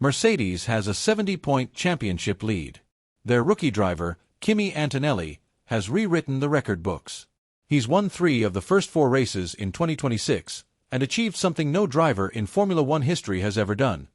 Mercedes has a 70-point championship lead. Their rookie driver, Kimmy Antonelli, has rewritten the record books. He's won 3 of the first 4 races in 2026 and achieved something no driver in Formula One history has ever done.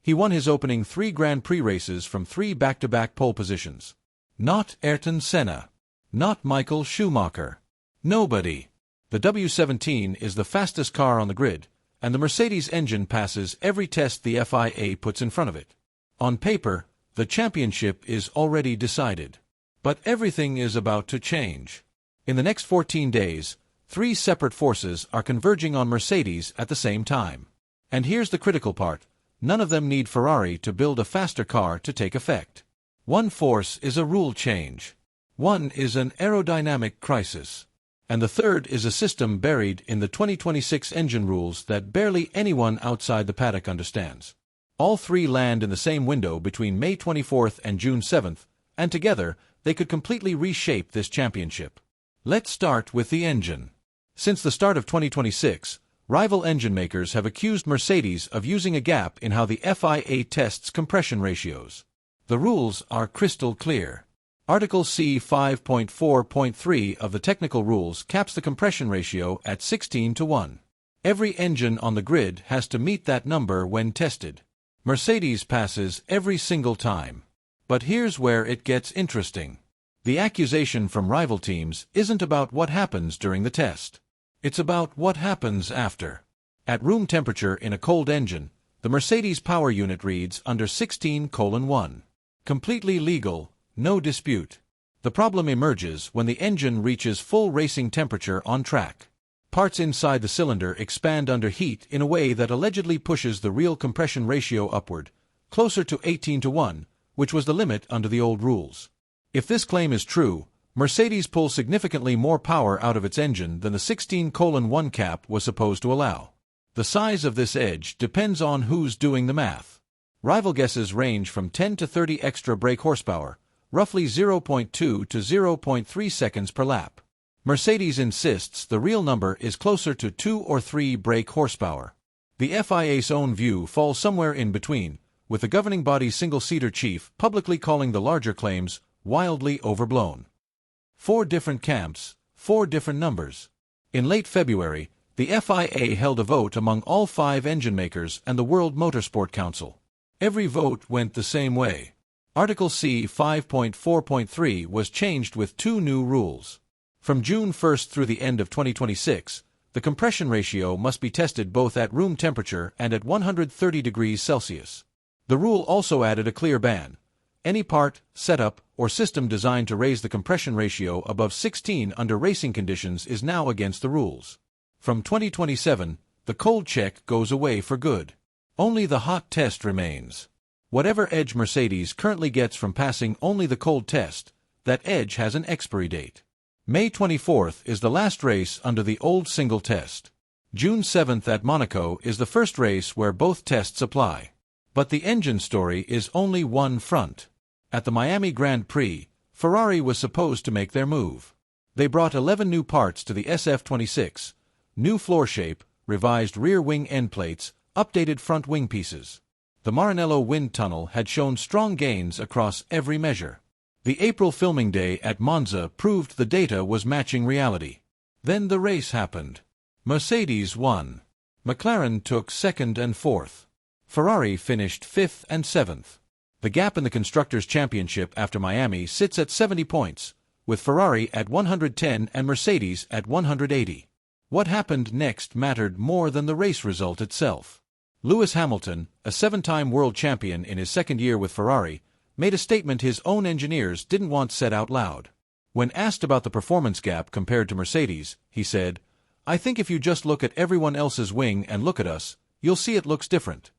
He won his opening 3 Grand Prix races from 3 back-to-back pole positions. Not Ayrton Senna. Not Michael Schumacher. Nobody. The W17 is the fastest car on the grid, and the Mercedes engine passes every test the FIA puts in front of it. On paper, the championship is already decided. But everything is about to change. In the next 14 days, 3 separate forces are converging on Mercedes at the same time. And here's the critical part. None of them need Ferrari to build a faster car to take effect. One force is a rule change. One is an aerodynamic crisis. And the third is a system buried in the 2026 engine rules that barely anyone outside the paddock understands. All 3 land in the same window between May 24th and June 7th, and together, they could completely reshape this championship. Let's start with the engine. Since the start of 2026, rival engine makers have accused Mercedes of using a gap in how the FIA tests compression ratios. The rules are crystal clear. Article C 5.4.3 of the technical rules caps the compression ratio at 16:1. Every engine on the grid has to meet that number when tested. Mercedes passes every single time. But here's where it gets interesting. The accusation from rival teams isn't about what happens during the test. It's about what happens after. At room temperature in a cold engine, the Mercedes power unit reads under 16:1. Completely legal, no dispute. The problem emerges when the engine reaches full racing temperature on track. Parts inside the cylinder expand under heat in a way that allegedly pushes the real compression ratio upward, closer to 18:1, which was the limit under the old rules. If this claim is true, Mercedes pulls significantly more power out of its engine than the 16:1 cap was supposed to allow. The size of this edge depends on who's doing the math. Rival guesses range from 10 to 30 extra brake horsepower, roughly 0.2 to 0.3 seconds per lap. Mercedes insists the real number is closer to 2 or 3 brake horsepower. The FIA's own view falls somewhere in between, with the governing body's single-seater chief publicly calling the larger claims wildly overblown. 4 different camps, 4 different numbers. In late February, the FIA held a vote among all 5 engine makers and the World Motorsport Council. Every vote went the same way. Article C 5.4.3 was changed with 2 new rules. From June 1st through the end of 2026, the compression ratio must be tested both at room temperature and at 130 degrees Celsius. The rule also added a clear ban. Any part, setup, or system designed to raise the compression ratio above 16 under racing conditions is now against the rules. From 2027, the cold check goes away for good. Only the hot test remains. Whatever edge Mercedes currently gets from passing only the cold test, that edge has an expiry date. May 24th is the last race under the old single test. June 7th at Monaco is the first race where both tests apply. But the engine story is only one front. At the Miami Grand Prix, Ferrari was supposed to make their move. They brought 11 new parts to the SF26, new floor shape, revised rear wing end plates, updated front wing pieces. The Maranello wind tunnel had shown strong gains across every measure. The April filming day at Monza proved the data was matching reality. Then the race happened. Mercedes won. McLaren took 2nd and 4th. Ferrari finished 5th and 7th. The gap in the Constructors' Championship after Miami sits at 70 points, with Ferrari at 110 and Mercedes at 180. What happened next mattered more than the race result itself. Lewis Hamilton, a 7-time world champion in his 2nd year with Ferrari, made a statement his own engineers didn't want said out loud. When asked about the performance gap compared to Mercedes, he said, "I think if you just look at everyone else's wing and look at us, you'll see it looks different."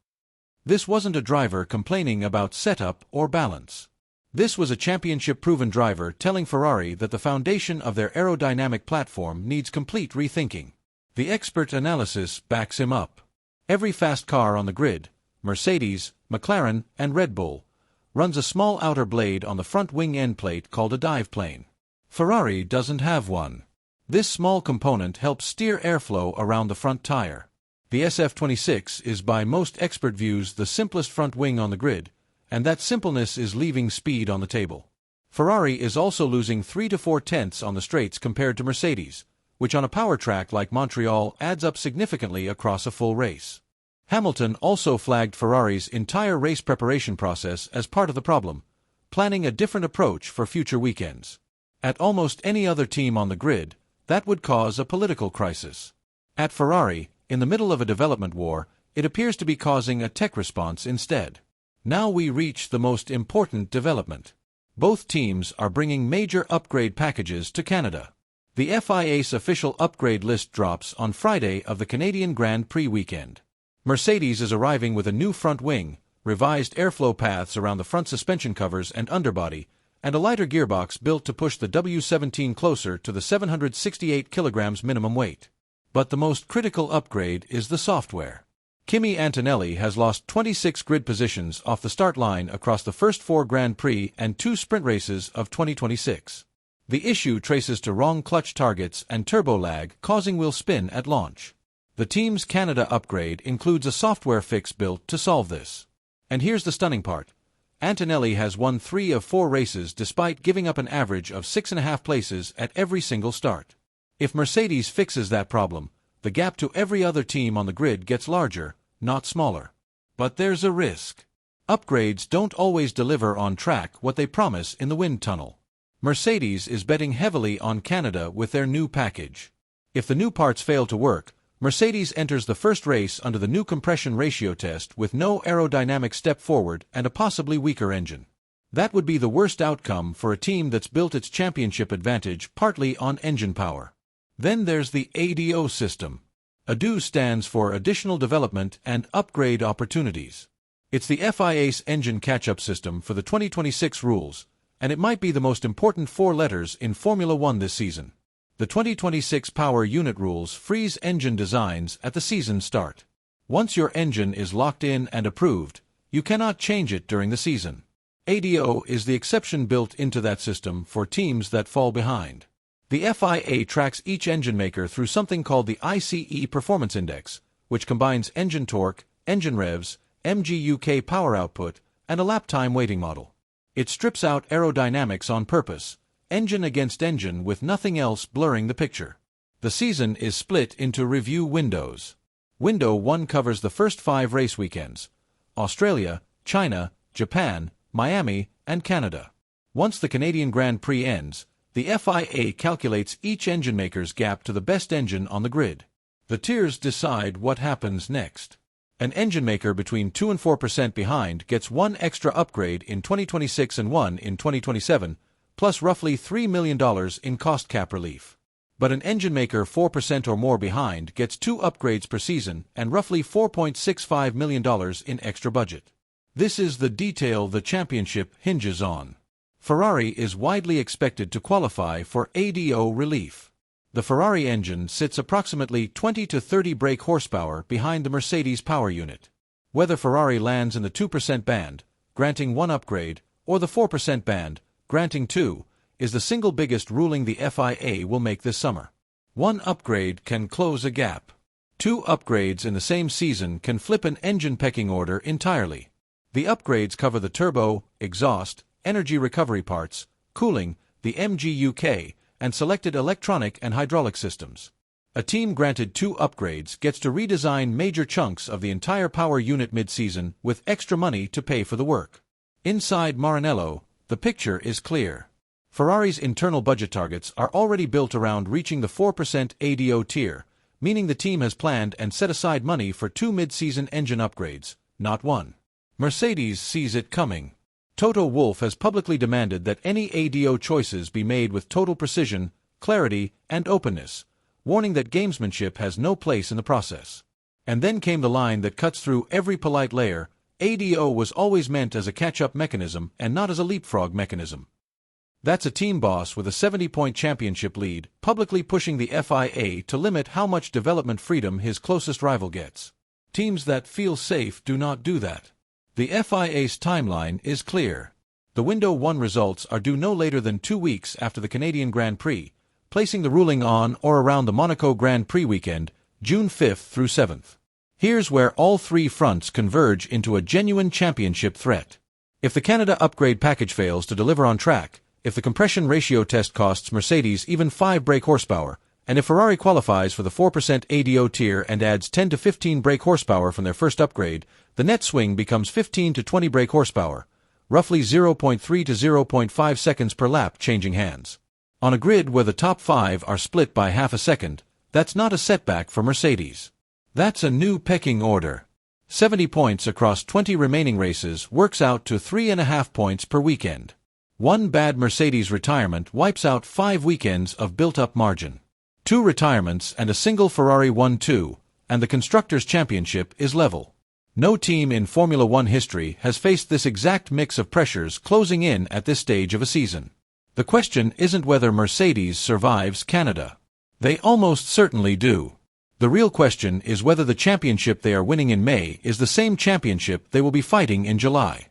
This wasn't a driver complaining about setup or balance. This was a championship-proven driver telling Ferrari that the foundation of their aerodynamic platform needs complete rethinking. The expert analysis backs him up. Every fast car on the grid, Mercedes, McLaren, and Red Bull, runs a small outer blade on the front wing end plate called a dive plane. Ferrari doesn't have one. This small component helps steer airflow around the front tire. The SF26 is by most expert views the simplest front wing on the grid, and that simpleness is leaving speed on the table. Ferrari is also losing 3 to 4 tenths on the straights compared to Mercedes, which on a power track like Montreal adds up significantly across a full race. Hamilton also flagged Ferrari's entire race preparation process as part of the problem, planning a different approach for future weekends. At almost any other team on the grid, that would cause a political crisis. At Ferrari, in the middle of a development war, it appears to be causing a tech response instead. Now we reach the most important development. Both teams are bringing major upgrade packages to Canada. The FIA's official upgrade list drops on Friday of the Canadian Grand Prix weekend. Mercedes is arriving with a new front wing, revised airflow paths around the front suspension covers and underbody, and a lighter gearbox built to push the W17 closer to the 768 kilograms minimum weight. But the most critical upgrade is the software. Kimmy Antonelli has lost 26 grid positions off the start line across the first 4 Grand Prix and 2 sprint races of 2026. The issue traces to wrong clutch targets and turbo lag, causing wheel spin at launch. The team's Canada upgrade includes a software fix built to solve this. And here's the stunning part. Antonelli has won 3 of 4 races despite giving up an average of 6.5 places at every single start. If Mercedes fixes that problem, the gap to every other team on the grid gets larger, not smaller. But there's a risk. Upgrades don't always deliver on track what they promise in the wind tunnel. Mercedes is betting heavily on Canada with their new package. If the new parts fail to work, Mercedes enters the first race under the new compression ratio test with no aerodynamic step forward and a possibly weaker engine. That would be the worst outcome for a team that's built its championship advantage partly on engine power. Then there's the ADO system. ADO stands for Additional Development and Upgrade Opportunities. It's the FIA's engine catch-up system for the 2026 rules, and it might be the most important 4 letters in Formula One this season. The 2026 power unit rules freeze engine designs at the season start. Once your engine is locked in and approved, you cannot change it during the season. ADO is the exception built into that system for teams that fall behind. The FIA tracks each engine maker through something called the ICE Performance Index, which combines engine torque, engine revs, MGUK power output, and a lap time weighting model. It strips out aerodynamics on purpose, engine against engine with nothing else blurring the picture. The season is split into review windows. Window 1 covers the first 5 race weekends: Australia, China, Japan, Miami, and Canada. Once the Canadian Grand Prix ends, the FIA calculates each engine maker's gap to the best engine on the grid. The tiers decide what happens next. An engine maker between 2 and 4% behind gets 1 extra upgrade in 2026 and 1 in 2027, plus roughly $3 million in cost cap relief. But an engine maker 4% or more behind gets 2 upgrades per season and roughly $4.65 million in extra budget. This is the detail the championship hinges on. Ferrari is widely expected to qualify for ADO relief. The Ferrari engine sits approximately 20 to 30 brake horsepower behind the Mercedes power unit. Whether Ferrari lands in the 2% band, granting 1 upgrade, or the 4% band, granting 2, is the single biggest ruling the FIA will make this summer. 1 upgrade can close a gap. 2 upgrades in the same season can flip an engine pecking order entirely. The upgrades cover the turbo, exhaust, energy recovery parts, cooling, the MGUK, and selected electronic and hydraulic systems. A team granted 2 upgrades gets to redesign major chunks of the entire power unit mid-season with extra money to pay for the work. Inside Maranello, the picture is clear. Ferrari's internal budget targets are already built around reaching the 4% ADO tier, meaning the team has planned and set aside money for 2 mid-season engine upgrades, not 1. Mercedes sees it coming. Toto Wolf has publicly demanded that any ADO choices be made with total precision, clarity, and openness, warning that gamesmanship has no place in the process. And then came the line that cuts through every polite layer: ADO was always meant as a catch-up mechanism and not as a leapfrog mechanism. That's a team boss with a 70-point championship lead, publicly pushing the FIA to limit how much development freedom his closest rival gets. Teams that feel safe do not do that. The FIA's timeline is clear. The Window 1 results are due no later than 2 weeks after the Canadian Grand Prix, placing the ruling on or around the Monaco Grand Prix weekend, June 5th through 7th. Here's where all three fronts converge into a genuine championship threat. If the Canada upgrade package fails to deliver on track, if the compression ratio test costs Mercedes even 5 brake horsepower, and if Ferrari qualifies for the 4% ADO tier and adds 10 to 15 brake horsepower from their first upgrade, the net swing becomes 15 to 20 brake horsepower, roughly 0.3 to 0.5 seconds per lap changing hands. On a grid where the top 5 are split by half a second, that's not a setback for Mercedes. That's a new pecking order. 70 points across 20 remaining races works out to 3.5 points per weekend. One bad Mercedes retirement wipes out 5 weekends of built-up margin. 2 retirements and a single Ferrari 1-2, and the Constructors' Championship is level. No team in Formula One history has faced this exact mix of pressures closing in at this stage of a season. The question isn't whether Mercedes survives Canada. They almost certainly do. The real question is whether the championship they are winning in May is the same championship they will be fighting in July.